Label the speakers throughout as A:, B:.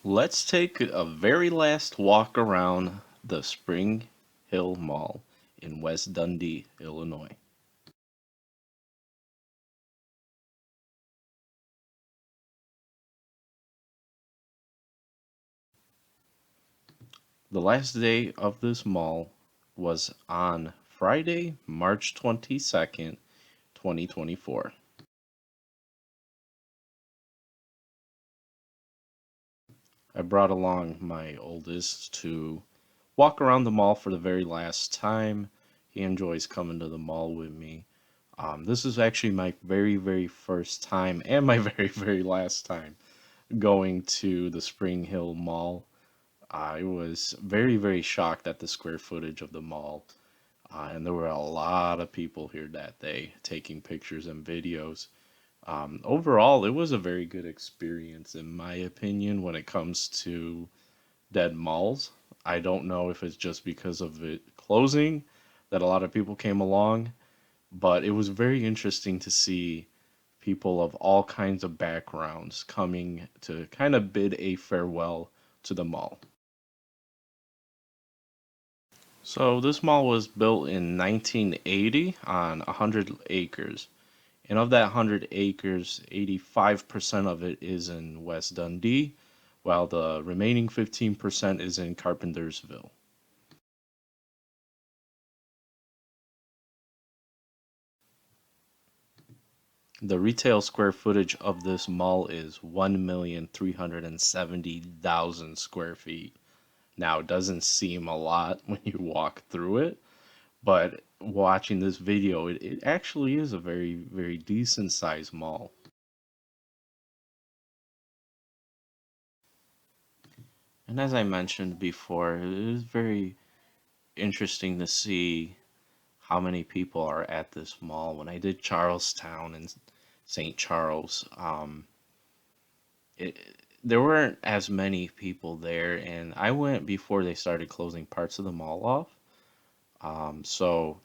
A: Let's take a very last walk around the Spring Hill Mall in West Dundee, Illinois. The last day of this mall was on Friday, March 22nd, 2024. I brought along my oldest to walk around the mall for the very last time. He enjoys coming to the mall with me. This is actually my very, very first time and my very, very last time going to the Spring Hill Mall. I was very, very shocked at the square footage of the mall. And there were a lot of people here that day taking pictures and videos. Overall, it was a very good experience, in my opinion, when it comes to dead malls. I don't know if it's just because of it closing that a lot of people came along, but it was very interesting to see people of all kinds of backgrounds coming to kind of bid a farewell to the mall. So this mall was built in 1980 on 100 acres. And of that 100 acres, 85% of it is in West Dundee, while the remaining 15% is in Carpentersville. The retail square footage of this mall is 1,370,000 square feet. Now, it doesn't seem a lot when you walk through it, but watching this video, it actually is a very, very decent sized mall. And as I mentioned before, it is very interesting to see how many people are at this mall. When I did Charlestown and St. Charles, it, there weren't as many people there, and I went before they started closing parts of the mall off. So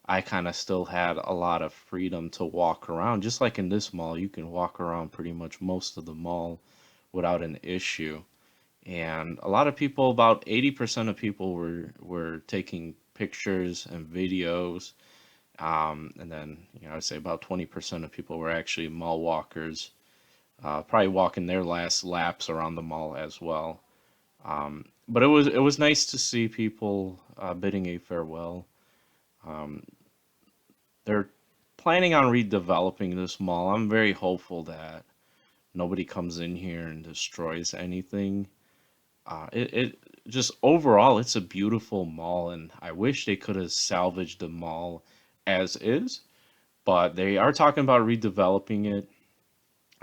A: I kind of still had a lot of freedom to walk around. Just like in this mall, you can walk around pretty much most of the mall without an issue. And a lot of people, about 80% of people were taking pictures and videos. And then, I'd say about 20% of people were actually mall walkers, probably walking their last laps around the mall as well. But it was nice to see people bidding a farewell. Um, they're planning on redeveloping this mall. I'm very hopeful that nobody comes in here and destroys anything. It just overall, it's a beautiful mall, and I wish they could have salvaged the mall as is, but they are talking about redeveloping it,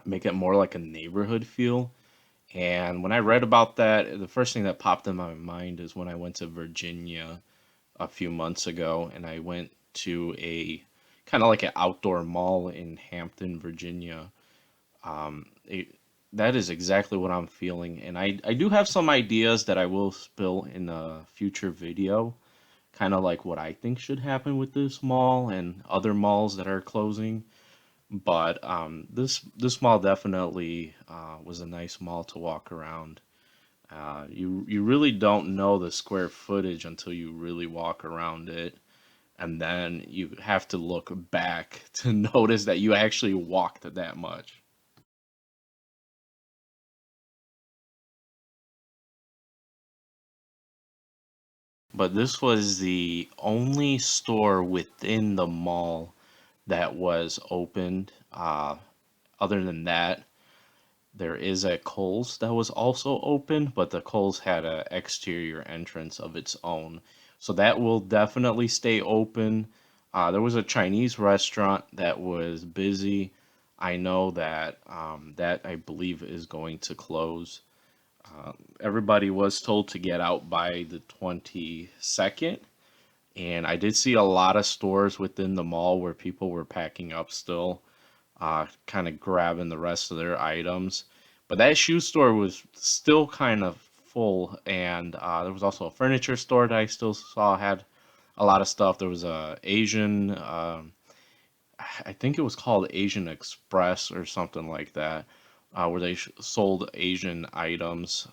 A: make it more like a neighborhood feel. And when I read about that, the first thing that popped in my mind is when I went to Virginia a few months ago, and I went to a kind of like an outdoor mall in Hampton, Virginia. That is exactly what I'm feeling, and I do have some ideas that I will spill in a future video, kind of like what I think should happen with this mall and other malls that are closing. But this mall definitely was a nice mall to walk around. You really don't know the square footage until you really walk around it, and then you have to look back to notice that you actually walked that much. But this was the only store within the mall that was opened. Other than that, there is a Kohl's that was also open, but the Kohl's had an exterior entrance of its own. So that will definitely stay open. There was a Chinese restaurant that was busy. I know that that I believe is going to close. Everybody was told to get out by the 22nd. And I did see a lot of stores within the mall where people were packing up still, kind of grabbing the rest of their items. But that shoe store was still kind of full, and there was also a furniture store that I still saw had a lot of stuff. There was a Asian, I think it was called Asian Express or something like that. where they sold Asian items.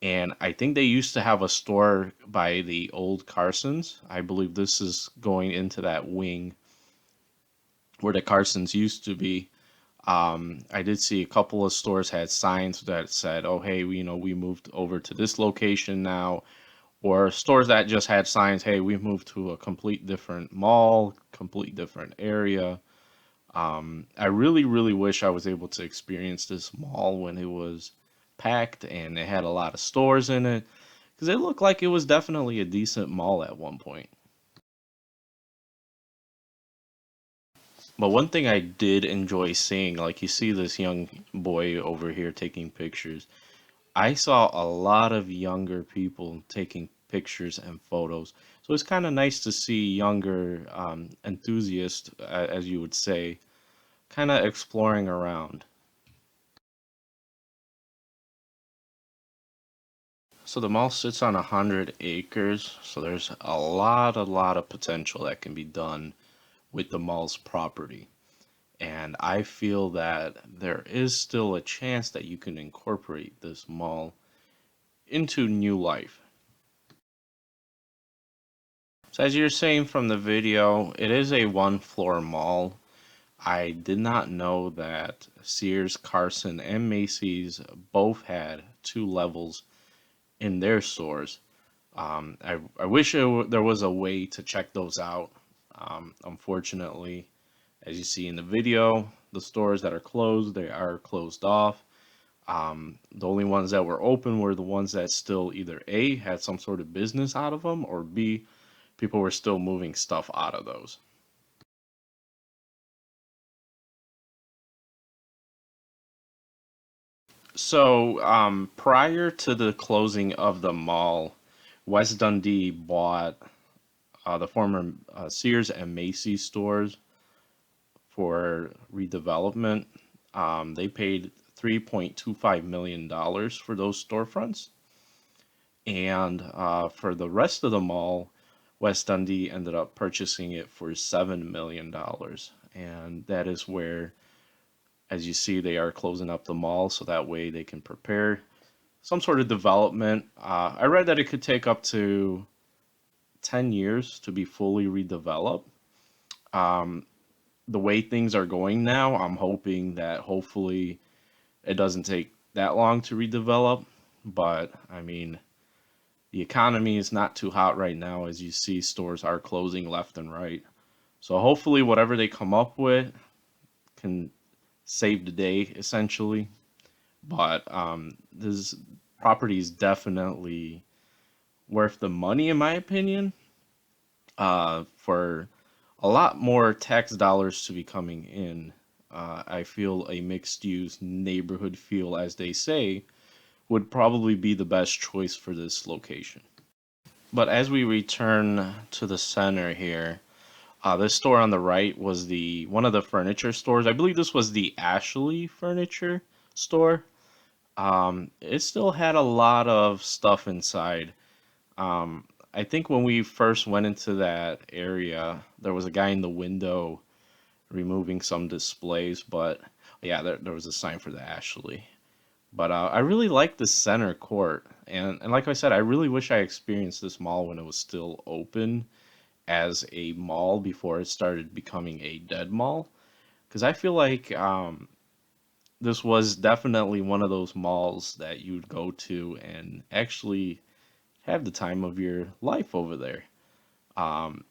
A: And I think they used to have a store by the old Carsons. I believe this is going into that wing where the Carsons used to be. I did see a couple of stores had signs that said, "Oh, hey, we moved over to this location now," or stores that just had signs, "Hey, we moved to a complete different mall, complete different area." I really, really wish I was able to experience this mall when it was packed and it had a lot of stores in it, because it looked like it was definitely a decent mall at one point. But one thing I did enjoy seeing, like you see this young boy over here taking pictures, I saw a lot of younger people taking pictures and photos. So it's kind of nice to see younger enthusiasts, as you would say, kind of exploring around. So the mall sits on 100 acres, so there's a lot of potential that can be done with the mall's property. And I feel that there is still a chance that you can incorporate this mall into new life. So as you're saying from the video, it is a one floor mall. I did not know that Sears, Carson, and Macy's both had two levels in their stores. I wish there was a way to check those out. Unfortunately, as you see in the video, the stores that are closed, they are closed off. The only ones that were open were the ones that still either A, had some sort of business out of them, or B, people were still moving stuff out of those. So, prior to the closing of the mall, West Dundee bought the former Sears and Macy's stores for redevelopment. They paid $3.25 million for those storefronts. And for the rest of the mall, West Dundee ended up purchasing it for $7 million. And that is where, as you see, they are closing up the mall so that way they can prepare some sort of development. I read that it could take up to 10 years to be fully redeveloped. Um, the way things are going now, I'm hoping that hopefully it doesn't take that long to redevelop. But I mean, the economy is not too hot right now, as you see, stores are closing left and right. So hopefully, whatever they come up with can save the day, essentially. But this property is definitely worth the money, in my opinion, for a lot more tax dollars to be coming in. I feel a mixed use neighborhood feel, as they say, would probably be the best choice for this location. But as we return to the center here, this store on the right was the one of the furniture stores. I believe this was the Ashley Furniture store. It still had a lot of stuff inside. I think when we first went into that area, there was a guy in the window removing some displays, but yeah, there was a sign for the Ashley. But I really like the center court, and like I said, I really wish I experienced this mall when it was still open as a mall before it started becoming a dead mall. Because I feel like this was definitely one of those malls that you'd go to and actually have the time of your life over there. Um,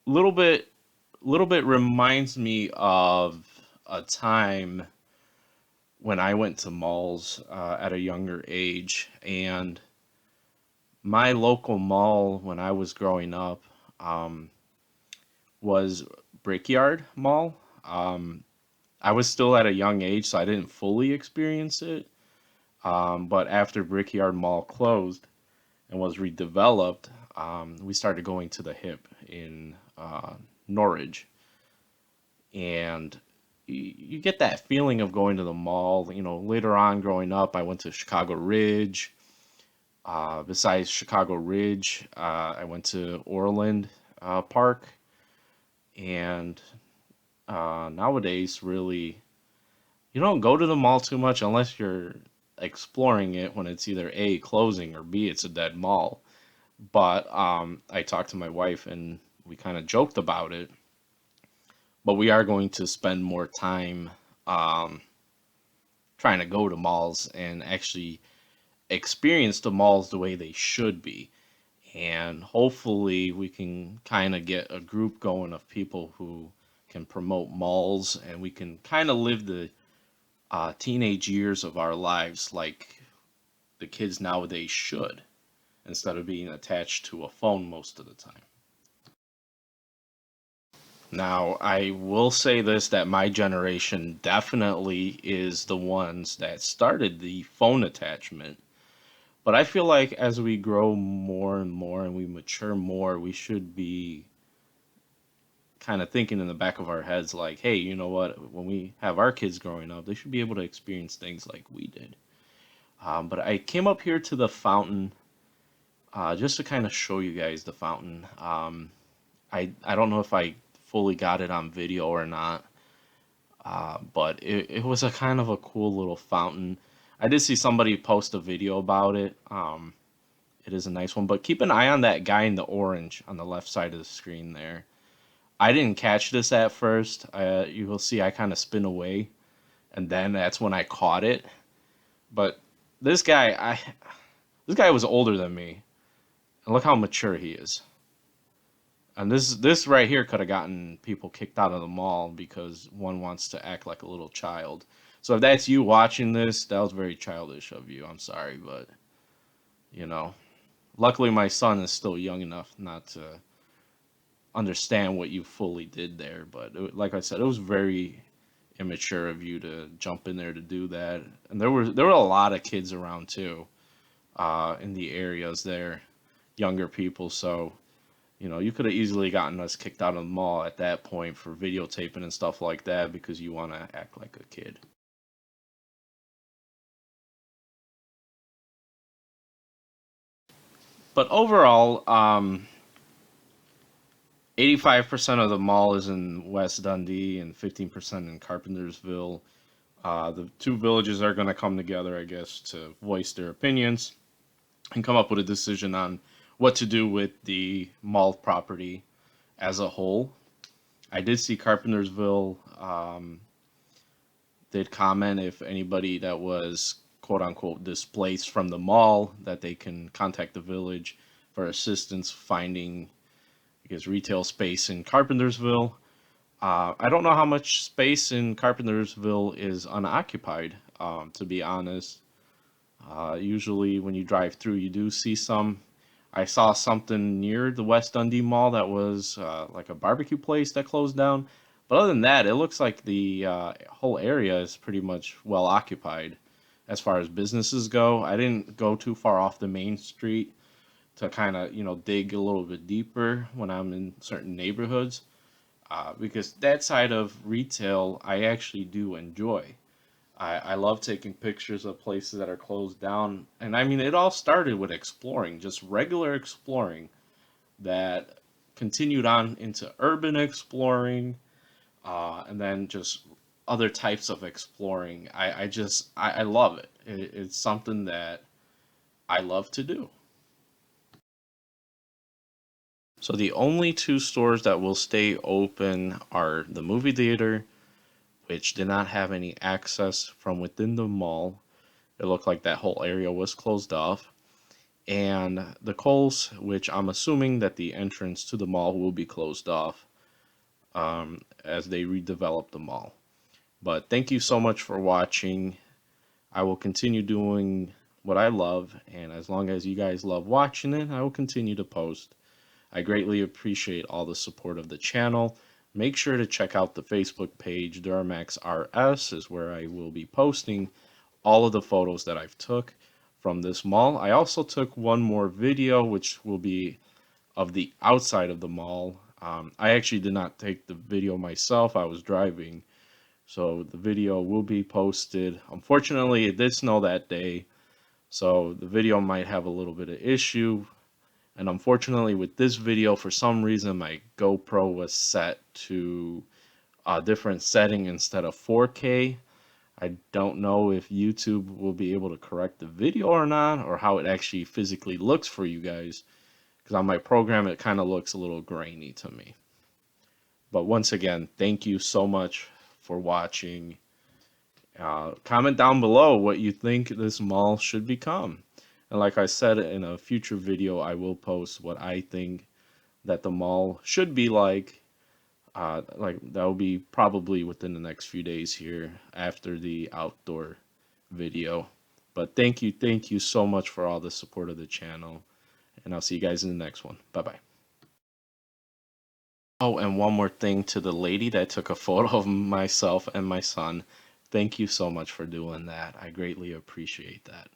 A: little bit, little bit reminds me of a time when I went to malls at a younger age, and my local mall when I was growing up um, was Brickyard Mall. Um, I was still at a young age, so I didn't fully experience it. But after Brickyard Mall closed and was redeveloped, we started going to the Hip in Norwich, and you get that feeling of going to the mall. Later on growing up, I went to Chicago Ridge. Besides Chicago Ridge, I went to Orland Park, and nowadays, really, you don't go to the mall too much unless you're exploring it when it's either A, closing, or B, it's a dead mall. But I talked to my wife and we kind of joked about it, but we are going to spend more time um, trying to go to malls and actually experience the malls the way they should be. And hopefully, we can kind of get a group going of people who can promote malls and we can kind of live the teenage years of our lives like the kids nowadays should, instead of being attached to a phone most of the time. Now, I will say this, that my generation definitely is the ones that started the phone attachment. But I feel like as we grow more and more and we mature more, we should be kind of thinking in the back of our heads like, hey, you know what? When we have our kids growing up, they should be able to experience things like we did. But I came up here to the fountain just to kind of show you guys the fountain. I don't know if I fully got it on video or not, but it was a kind of a cool little fountain. I did see somebody post a video about it. It is a nice one, but keep an eye on that guy in the orange on the left side of the screen there. I didn't catch this at first. You will see I kind of spin away, and then that's when I caught it. But this guy, this guy was older than me, and look how mature he is. And this right here could have gotten people kicked out of the mall because one wants to act like a little child. So if that's you watching this, that was very childish of you. I'm sorry, but you know, luckily my son is still young enough not to understand what you fully did there. But like I said, it was very immature of you to jump in there to do that. And there were a lot of kids around too, in the areas there, younger people. So you know, you could have easily gotten us kicked out of the mall at that point for videotaping and stuff like that because you want to act like a kid. But overall, 85% of the mall is in West Dundee and 15% in Carpentersville. The two villages are going to come together, I guess, to voice their opinions and come up with a decision on what to do with the mall property as a whole. I did see Carpentersville did comment if anybody that was quote unquote displaced from the mall that they can contact the village for assistance finding, I guess, retail space in Carpentersville. I don't know how much space in Carpentersville is unoccupied, to be honest. Usually, when you drive through, you do see some. I saw something near the West Dundee Mall that was like a barbecue place that closed down. But other than that, it looks like the whole area is pretty much well occupied as far as businesses go. I didn't go too far off the main street to kind of, you know, dig a little bit deeper when I'm in certain neighborhoods, because that side of retail I actually do enjoy. I love taking pictures of places that are closed down. And I mean, it all started with exploring, just regular exploring that continued on into urban exploring, and then just other types of exploring. I love it. It's something that I love to do. So the only two stores that will stay open are the movie theater, which did not have any access from within the mall. It looked like that whole area was closed off. And the Coles, which I'm assuming that the entrance to the mall will be closed off as they redevelop the mall. But thank you so much for watching. I will continue doing what I love, and as long as you guys love watching it, I will continue to post. I greatly appreciate all the support of the channel. Make sure to check out the Facebook page. Duramax RS is where I will be posting all of the photos that I've took from this mall. I also took one more video, which will be of the outside of the mall. I actually did not take the video myself. I was driving. So the video will be posted. Unfortunately, it did snow that day, so the video might have a little bit of issue. And unfortunately, with this video, for some reason, my GoPro was set to a different setting instead of 4K. I don't know if YouTube will be able to correct the video or not, or how it actually physically looks for you guys. Because on my program, it kind of looks a little grainy to me. But once again, thank you so much for watching. Comment down below what you think this mall should become. And like I said, in a future video, I will post what I think that the mall should be like. Like that will be probably within the next few days here after the outdoor video. But thank you so much for all the support of the channel. And I'll see you guys in the next one. Bye bye. Oh, and one more thing to the lady that took a photo of myself and my son. Thank you so much for doing that. I greatly appreciate that.